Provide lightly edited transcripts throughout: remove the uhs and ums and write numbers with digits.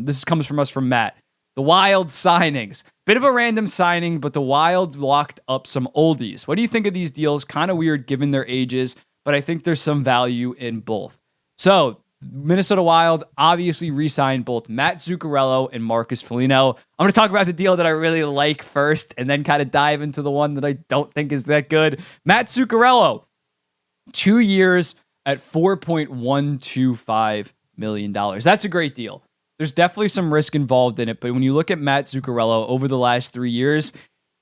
This comes from us from Matt. The Wild signings. Bit of a random signing, but the Wild locked up some oldies. What do you think of these deals? Kind of weird given their ages, but I think there's some value in both. So, Minnesota Wild obviously re-signed both Matt Zuccarello and Marcus Foligno. I'm going to talk about the deal that I really like first and then kind of dive into the one that I don't think is that good. Matt Zuccarello, 2 years at $4.125 million. That's a great deal. There's definitely some risk involved in it, but when you look at Matt Zuccarello over the last 3 years,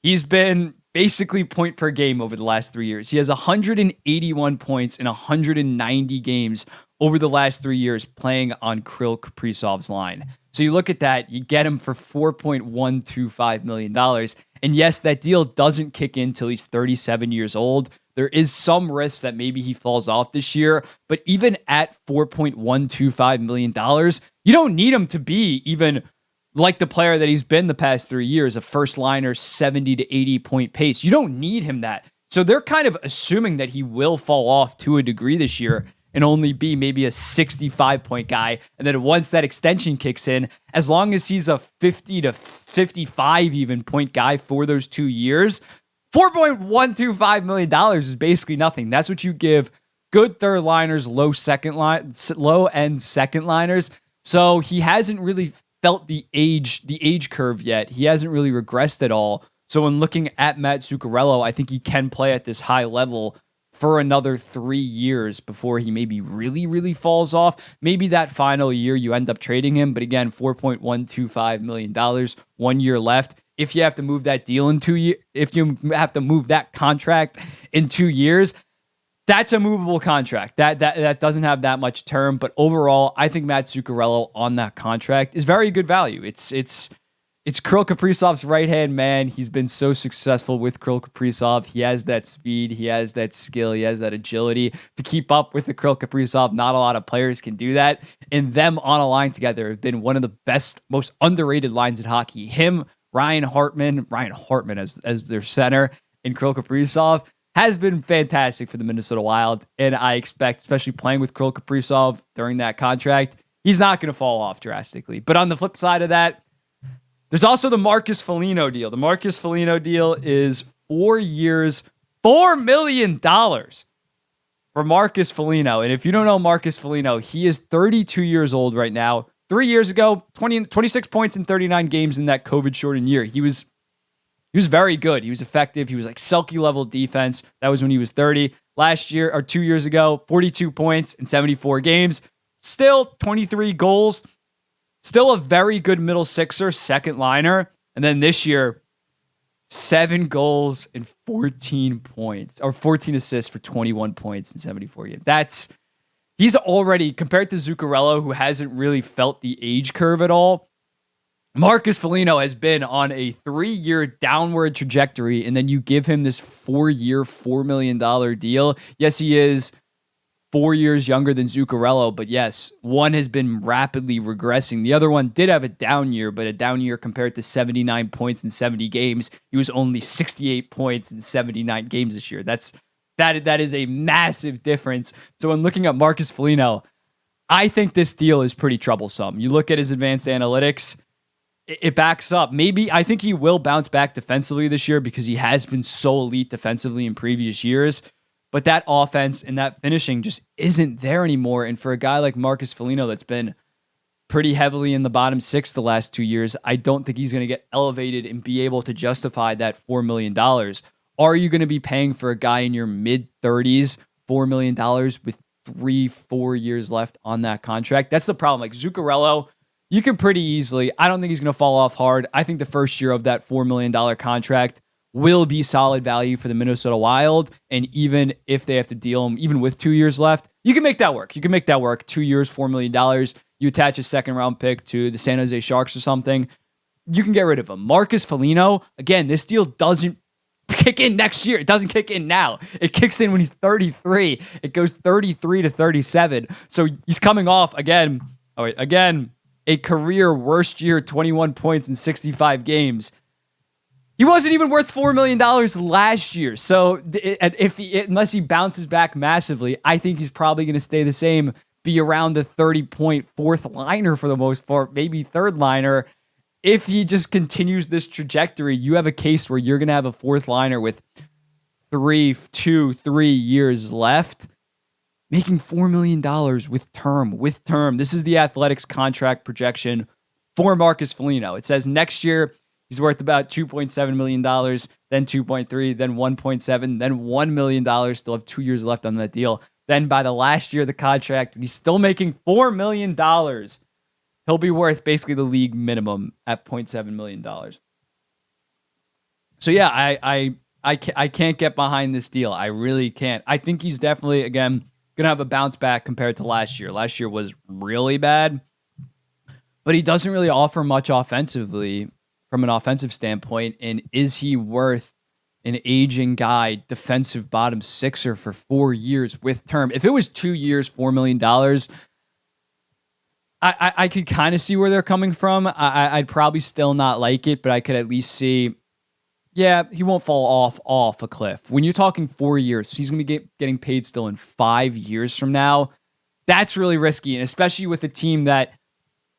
he's been basically point per game over the last 3 years. He has 181 points in 190 games over the last 3 years playing on Kirill Kaprizov's line. So you look at that, you get him for $4.125 million. And yes, that deal doesn't kick in till he's 37 years old. There is some risk that maybe he falls off this year, but even at $4.125 million, you don't need him to be even like the player that he's been the past 3 years, a first liner, 70 to 80 point pace. You don't need him that. So they're kind of assuming that he will fall off to a degree this year and only be maybe a 65 point guy. And then once that extension kicks in, as long as he's a 50 to 55 even point guy for those 2 years, $4.125 million is basically nothing. That's what you give good third liners, low end second liners. So he hasn't really felt the age curve yet. He hasn't really regressed at all. So when looking at Matt Zuccarello, I think he can play at this high level for another 3 years before he maybe really, really falls off. Maybe that final year you end up trading him. But again, $4.125 million, 1 year left. If you have to move that deal in 2 years, if you have to move that contract in 2 years, that's a movable contract. That doesn't have that much term. But overall, I think Matt Zuccarello on that contract is very good value. It's Kirill Kaprizov's right-hand man. He's been so successful with Kirill Kaprizov. He has that speed. He has that skill. He has that agility to keep up with the Kirill Kaprizov. Not a lot of players can do that. And them on a line together have been one of the best, most underrated lines in hockey. Him, Ryan Hartman as their center, and Kirill Kaprizov has been fantastic for the Minnesota Wild. And I expect, especially playing with Kirill Kaprizov during that contract, he's not going to fall off drastically. But on the flip side of that, there's also the Marcus Foligno deal. The Marcus Foligno deal is 4 years, $4 million for Marcus Foligno. And if you don't know Marcus Foligno, he is 32 years old right now. 3 years ago, 26 points in 39 games in that COVID-shortened year. He was very good. He was effective. He was like Selke level defense. That was when he was 30. Last year, or 2 years ago, 42 points in 74 games. Still 23 goals. Still a very good middle sixer, second liner. And then this year, 7 goals and 14 points, or 14 assists for 21 points in 74 games. He's already, compared to Zuccarello, who hasn't really felt the age curve at all, Marcus Foligno has been on a 3-year downward trajectory, and then you give him this 4-year, $4 million deal. Yes, he is 4 years younger than Zuccarello, but yes, one has been rapidly regressing. The other one did have a down year, but a down year compared to 79 points in 70 games. He was only 68 points in 79 games this year. That is a massive difference. So when looking at Marcus Foligno, I think this deal is pretty troublesome. You look at his advanced analytics, it backs up. Maybe I think he will bounce back defensively this year because he has been so elite defensively in previous years. But that offense and that finishing just isn't there anymore. And for a guy like Marcus Foligno that's been pretty heavily in the bottom six the last 2 years, I don't think he's going to get elevated and be able to justify that $4 million. Are you going to be paying for a guy in your mid-30s $4 million with 3-4 years left on that contract? That's the problem. Like Zuccarello, you can pretty easily, I don't think he's going to fall off hard. I think the first year of that $4 million contract will be solid value for the Minnesota Wild. And even if they have to deal him, even with 2 years left, you can make that work. 2 years, $4 million. You attach a second round pick to the San Jose Sharks or something. You can get rid of him. Marcus Foligno, again, this deal doesn't kick in next year. It doesn't kick in now. It kicks in when he's 33. It goes 33 to 37. So he's coming off again, a career worst year, 21 points in 65 games. He wasn't even worth $4 million last year. So unless he bounces back massively, I think he's probably going to stay the same be around the 30-point fourth liner for the most part, maybe third liner. If he just continues this trajectory, you have a case where you're going to have a fourth liner with 3 years left, making $4 million with term. This is the Athletics contract projection for Marcus Foligno. It says next year he's worth about $2.7 million, then 2.3, then 1.7, then $1 million. Still have 2 years left on that deal. Then by the last year of the contract, he's still making $4 million. He'll be worth basically the league minimum at $0.7 million. So yeah, I can't get behind this deal. I really can't. I think he's definitely, again, going to have a bounce back compared to last year. Last year was really bad, but he doesn't really offer much offensively from an offensive standpoint. And is he worth an aging guy, defensive bottom sixer for 4 years with term? If it was 2 years, $4 million, I could kind of see where they're coming from. I'd probably still not like it, but I could at least see, yeah, he won't fall off a cliff. When you're talking 4 years, he's going to be getting paid still in 5 years from now. That's really risky, and especially with a team that,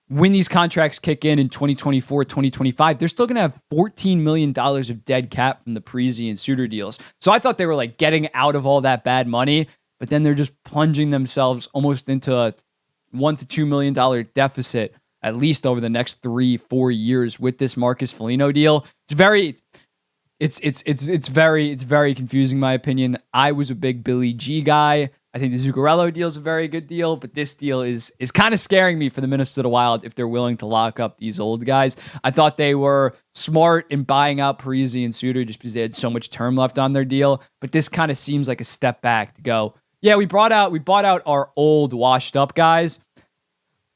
when these contracts kick in 2024, 2025, they're still going to have $14 million of dead cap from the Parisi and Suter deals. So I thought they were like getting out of all that bad money, but then they're just plunging themselves almost into a $1 to $2 million deficit, at least over the next 3-4 years with this Marcus Foligno deal. It's very confusing, in my opinion. I was a big Billy G guy. I think the Zuccarello deal is a very good deal, but this deal is kind of scaring me for the Minnesota Wild if they're willing to lock up these old guys. I thought they were smart in buying out Parisi and Suter just because they had so much term left on their deal, but this kind of seems like a step back to go, yeah, we bought out our old washed up guys,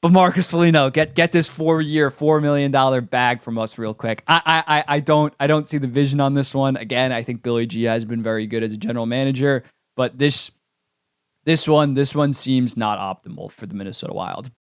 but Marcus Foligno, get this 4-year, $4 million bag from us real quick. I don't see the vision on this one. Again, I think Billy G has been very good as a general manager, but this one seems not optimal for the Minnesota Wild.